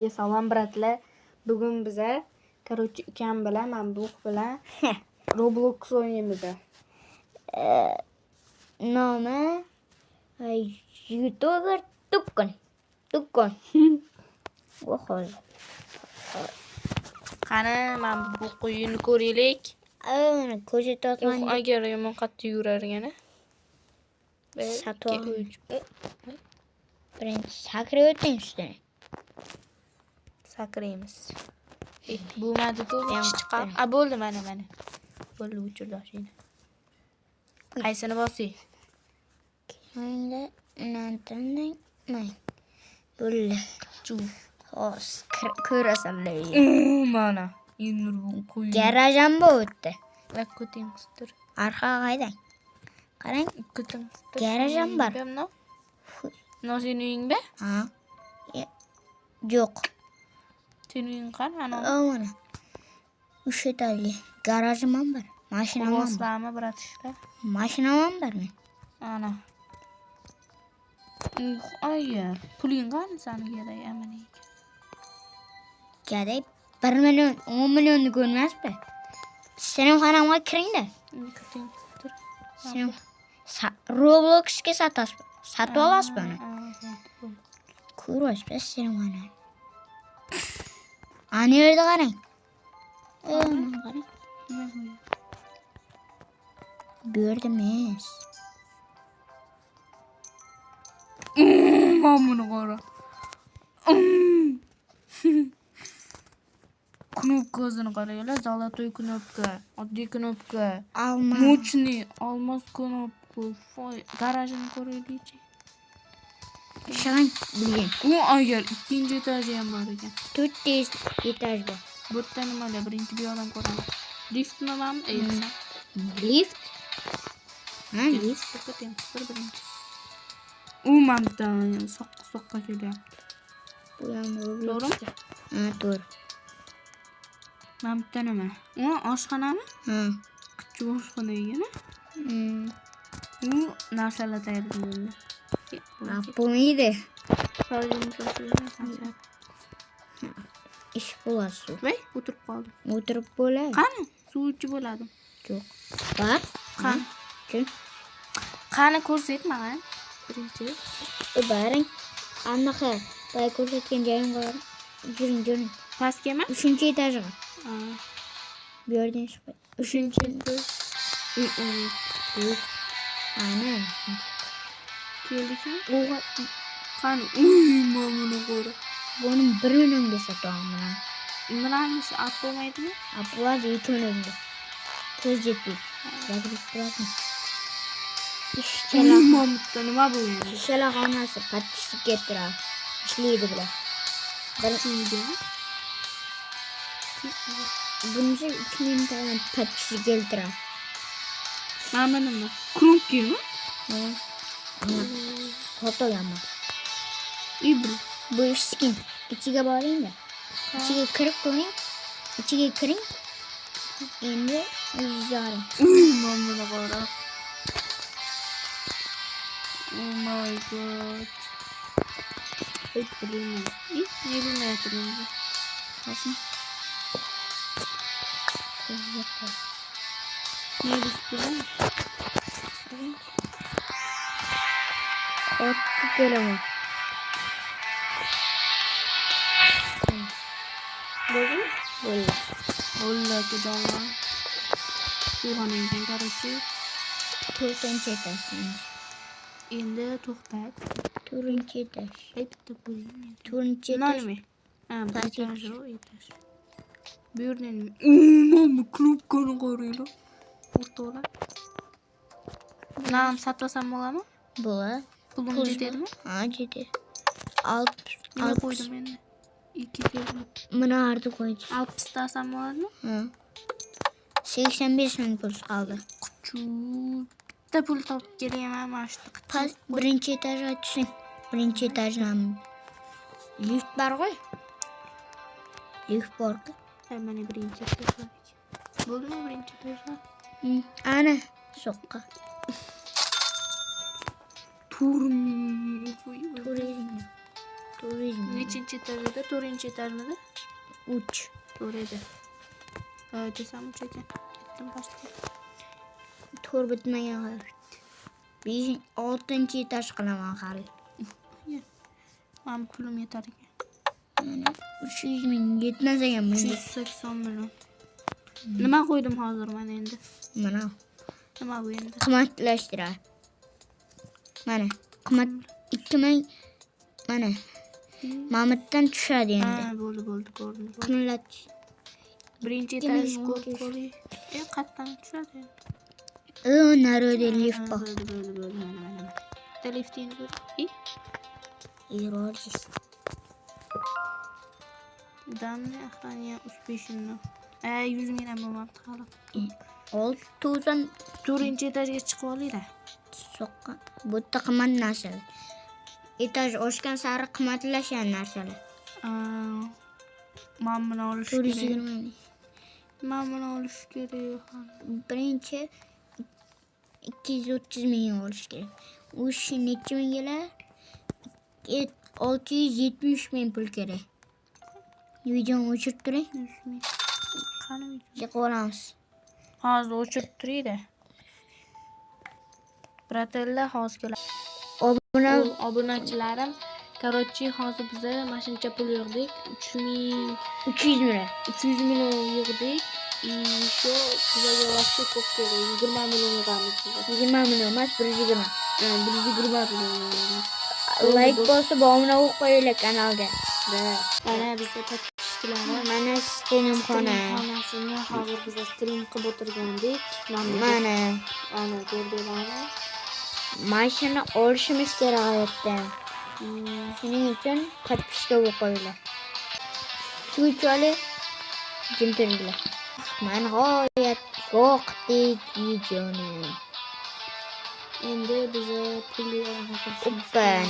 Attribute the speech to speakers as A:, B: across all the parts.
A: Salom bratlar. Bugun biza короче ukam bilan men Bux bilan Roblox o'ynaymiz.
B: Nomi YouTuber Tukkun. Vo'xol.
A: Qani men bu o'yinni ko'raylik.
B: Mana ko'rsatyapman.
A: Agar yomon qattiq yurargani.
B: Satva. Birinchi sakrab o'ting ustidan.
A: Sakraymiz. Bo'lmadi-ku, chiqib. Bo'ldi mana. Bo'ldi o'chirdi shuni. Qaysini bosay?
B: Menga nantandan bo'ldi. Hos ko'rasanlar.
A: Mana. Endi bu qo'y.
B: Garajam bo'ldi.
A: Ko'ting qistir.
B: Arqaga haydang. Qarang,
A: Ko'ting qistir.
B: garajam bor.
A: No sening uyingda?
B: Ha. Yo'q.
A: Sening uying qani? Ana.
B: Mana. O'sha yerda garajim ham bor. Mashinam ham bor.
A: Boslami, bratishlar?
B: Mashinam ham bor men.
A: Ana. Ayer. Puling qani seni kerak amaliy?
B: Kerak 1 million, 10 millionni ko'rmasmi? Sening xonamga kiring-da.
A: Ko'ting qistir.
B: Sen Robloxga sotib olasizmi buni? Ko'rasiz sen mana. Ani yerda qarang. Qarang. Bu yerda emas.
A: Mamuni qara. Knopkasini qaranglar, zolotoy knopka, oddiy knopka, mochniy, olmos knopka, garajini ko'raylik-chi.
B: Shang bilgan.
A: Agar ikkinchi etaji ham bor ekan.
B: 4 etaj bor.
A: Bu yerda nimalar birinchi bir odam ko'raman. Liftmi ham?
B: Lift? Ha, lift.
A: Birinchi. Mamdan soqqa kelyapti.
B: Bu ham
A: To'g'rimi?
B: Ha, to'g'ri.
A: Mamda nima? Oshxonami?
B: Ha.
A: Kichik oshxona ekan-a? Narsalar tayyorlaydi.
B: Bo'lmaydi.
A: Hozir
B: Ish bo'ladi.
A: Voy, o'tirib qoldim.
B: O'tirib bo'ladi.
A: Qani? Suvchi bo'ladim.
B: Yo'q. Bor?
A: Qani? Qani ko'rsatmagan. Birinchi.
B: Baring. Anaqa, bay ko'rsatgan joyim bor. Juring.
A: Pastgami?
B: 3-etajga. Bu yerdan chiqib.
A: 3-etaj.
B: Ana.
A: Keldikmi? Qani? Mamuni ko'ra.
B: Buni 1 millionga sotaman.
A: Nimanish ap bo'lmaydimi?
B: Ap bo'ladi, yetonimda. Ko'z yetib. Bag'rib turasizmi? Ishchalar.
A: Mamutda nima bu endi?
B: Ishchalar xonasi qattiq keltiradi. Ishlaydi bular.
A: Birinchi.
B: Buncha 3 mingtadan qattiq keltiradi.
A: Mana nima? Knopkami?
B: Ha. Fotogamma.
A: Ibr.
B: Bu skin. İçiga boring-da. İchiga kirib ko'ring. İchiga kiring. Endi o'zingizga.
A: Mamuni qara. Oh my god. Hech bilmayman. Ne bilmayapman.
B: Qashin.
A: Ne bilmayman.
B: Otib kelaman. Bo'ldi.
A: Olla kudama. Suvxonangdan qarasi.
B: 4-etaj.
A: Endi to'xtat.
B: 4-etaj.
A: Bitta qo'ying.
B: 4-etaj.
A: Nima?
B: Etaj.
A: Bu yerdan mana knopkani qaranglar. O'rtoqlar. Nam sotmasam bo'ladimi?
B: Bo'ladi.
A: Pulim yetadimi?
B: Ha, yetadi.
A: Nima qo'ydim endi? 2 terma.
B: Mana arda qo'ydim.
A: 60 tasam bo'ladimi?
B: Ha. 85 ming pul qoldi.
A: Bitta pul topib kelaman mana shu.
B: Birinchi etajga tushing. Birinchi etajdan lift bor-ku. Lift bor-ku.
A: Mana birinchi etajga. Bo'ldimi birinchi etajga?
B: Ana soqqa. Turing. Turizm.
A: Nechinchi etajda? 4-etajmidi?
B: 3.
A: To'g'ri edi. Desam 3 ekan. Ketdim pastga.
B: 4 bitmagan hali. 5, 6 etaj qilaman hali.
A: Mana pulim yetar ekan.
B: Mana 300 ming yetmas ekan menga.
A: 380 million. Nima qo'ydim hozir mana endi?
B: Mana
A: Nima bu endi?
B: qimmatlashtiradi. Mana qimmat 2000 mana Mamatdan tushadi endi.
A: Ha, bo'ldi, ko'rdim.
B: Qimmat.
A: Birinchi etaj qo'y. Qayerdan tushadi?
B: Narida lift bor.
A: Bo'ldi. Mana. Bitta liftini ko'r.
B: Irojiz.
A: Данные охраняют успешно. 100 ming bo'lmabdi hali.
B: 6000
A: 4-chi etajga chiqib olinglar.
B: so'qqa. Bu yerda qimmat narsalar. Etaj oshgan sari qimmatlashgan narsalar.
A: Men buni olish
B: 420
A: kerak.
B: ming.
A: Men buni olish kerak.
B: Birinchi 230 ming olish kerak. U shi necha minglar? 670 ming pul kerak. Videoni o'chirib turing.
A: 100 ming. Qani video?
B: Chiqib olamiz.
A: Hozir o'chirib turinglar. Bratellar hozir keladi. Obunachilarim, короче, hozir biz mana shuncha pul yig'dik.
B: 300 million.
A: 300 million yig'dik. Еще bizga вообще ko'p kerak. 20 million yig'amiz biz.
B: 20 million emas, 120.
A: 120 million.
B: Like bosib obuna bo'lib qo'yinglar kanalga.
A: Mana bizga tashkilotlar.
B: Mana stream
A: xonasini hozir biz stream qilib o'tirgandik. Mana ko'rdinglarmi?
B: Mashina olishimiz kerak hayotda. Shuning uchun подписка bo'lib qo'yinglar. Shu uchun jim turinglar. Mana g'oyat yoqdik videoni.
A: Endi biza pul yig'ishimiz
B: kerak.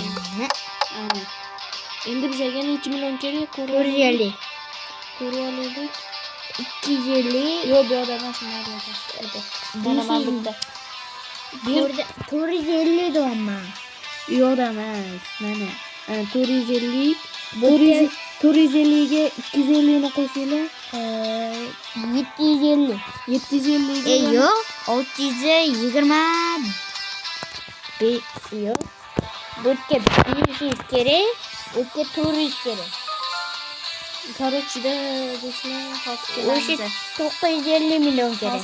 A: Endi bizga necha million kerak?
B: 450.
A: 450.
B: 250.
A: Yo'q, bu yerda emas, mana bitta.
B: 450 deyman.
A: Yo'q emas, mana. 450. 450 ga 250 ni qo'shinglar.
B: 750.
A: 750 ga.
B: Yo'q, 620. Yo'q. Bo'tga 500 kerak, o'tga 400 kerak.
A: Короче, do'stlar, hozir
B: kelamiz. 950 million kerak.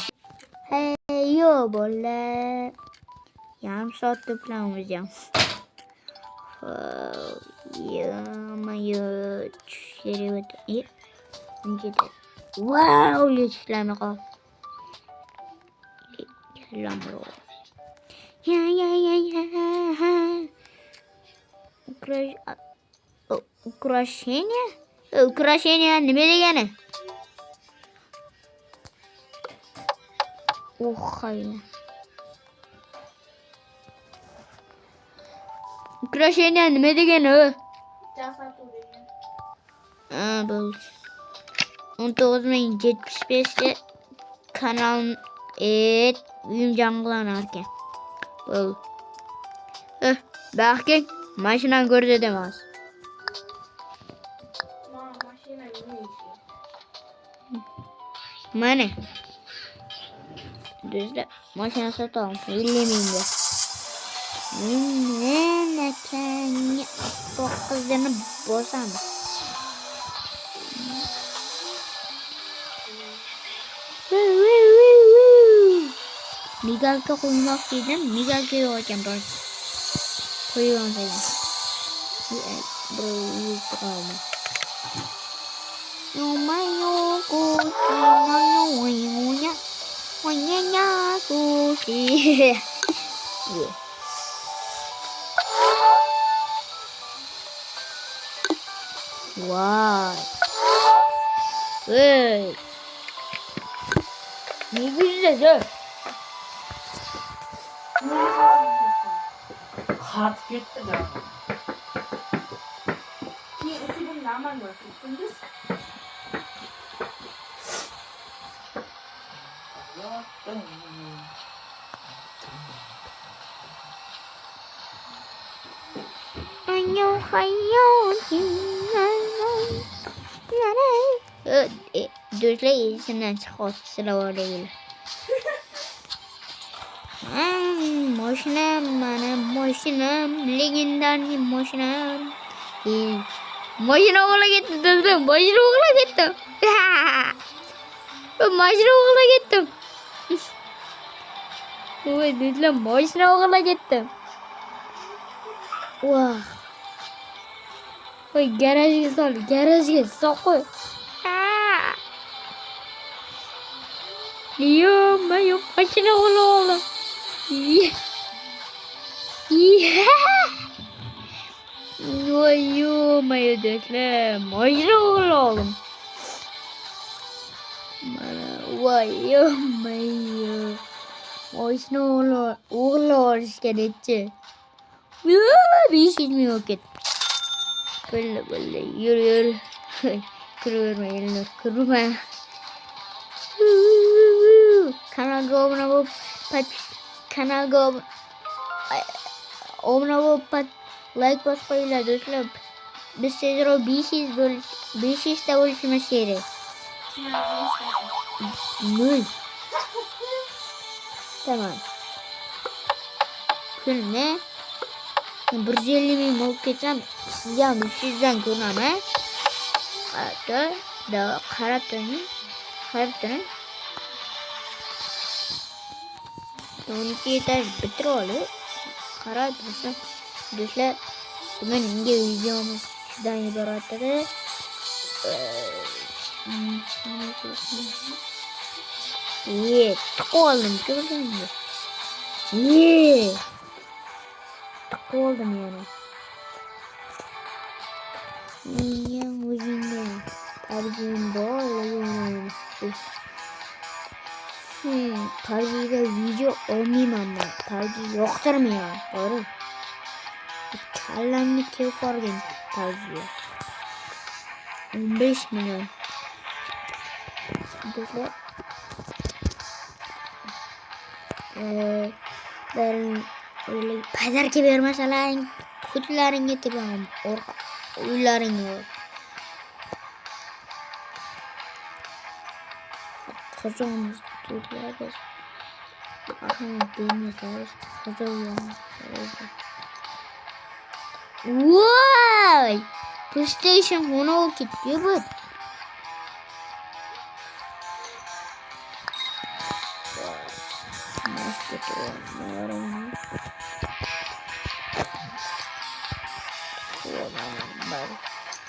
B: Hey, yo'q bolalar. Yarim soat to'playmiz ham. Wow, lechlarni qol. Kallamro. Ya. Ukrasheniya nima degani? Hayya. Ukrasheniya nima degani? Bo'ldi. 19075 ga kanal uyim janqlanar ekan. Bo'ldi. Baxtga mashinani ko'rsataman. Mana. Do'stlar, mashina sotaman 50 mingga. Mana kanga 9 dani bosamiz. Migalka qo'ymoqchi edim, migalka yo'q ekan biroz. Qo'yib olsam. Wow. Hey. Ne güzel.
A: Kart gitti de. Ki ötürüm naman götürdünüz.
B: Yok hayat. Do'stlar esimdan chiqyapti sizlar deylar. Mashinam, mana mashinam, legendarniy mashinam. Mashina o'g'irlab ketdi do'stlar, mashina o'g'irlab ketdi. Mashina o'g'irlab ketdim. Voy do'stlar, mashina o'g'irlab ketdim. Voh. Voy garajga sol qo'y. Yo, mashina o'g'irlab oldim. Yo, do'stlar, mashina o'g'irlab oldim. Yo, mashina o'g'irlab olishga nechi? 500 ming olib ketdi. Billa, yur. Kiraverma, elinlar, kirma. Kanalga obuna bo'lib, like bosib qo'yinglar do'stlar. Biz tezroq 500 ta bo'lishimiz kerak. 0. Tamam. Kunni 150 ming bo'lib ketsam, sizga ham 300 dan ko'raman. Qarab turing. 12 etaj bitirib olib, qarab tursa, do'stlar, bugungi videomiz shundan iborat edi. Tiqib oldim, ko'rdingizmi? Tiqib oldim yana. Men o'zimga tarjim bor. Tarzida video olmayman ben. Tarzi yoqtirmayman. Doğru. Kallamni kelib qolgan tarziga. 15 milyon. Do'stlar. Pazarga bermasalaring, hudlaringga tepam. Uylaringga. Kocaman Türkler Vay! PlayStation 10 gidiyor bu.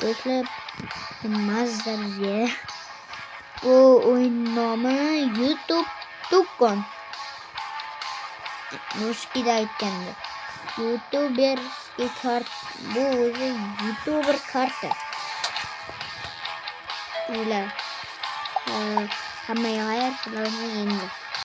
B: Böyle mazzer o oyun nomi YouTube Tukon. Ruskida aytganda. YouTuber kart bu o'zi YouTuber karta. Ular hamma yo'q, sizlarni endi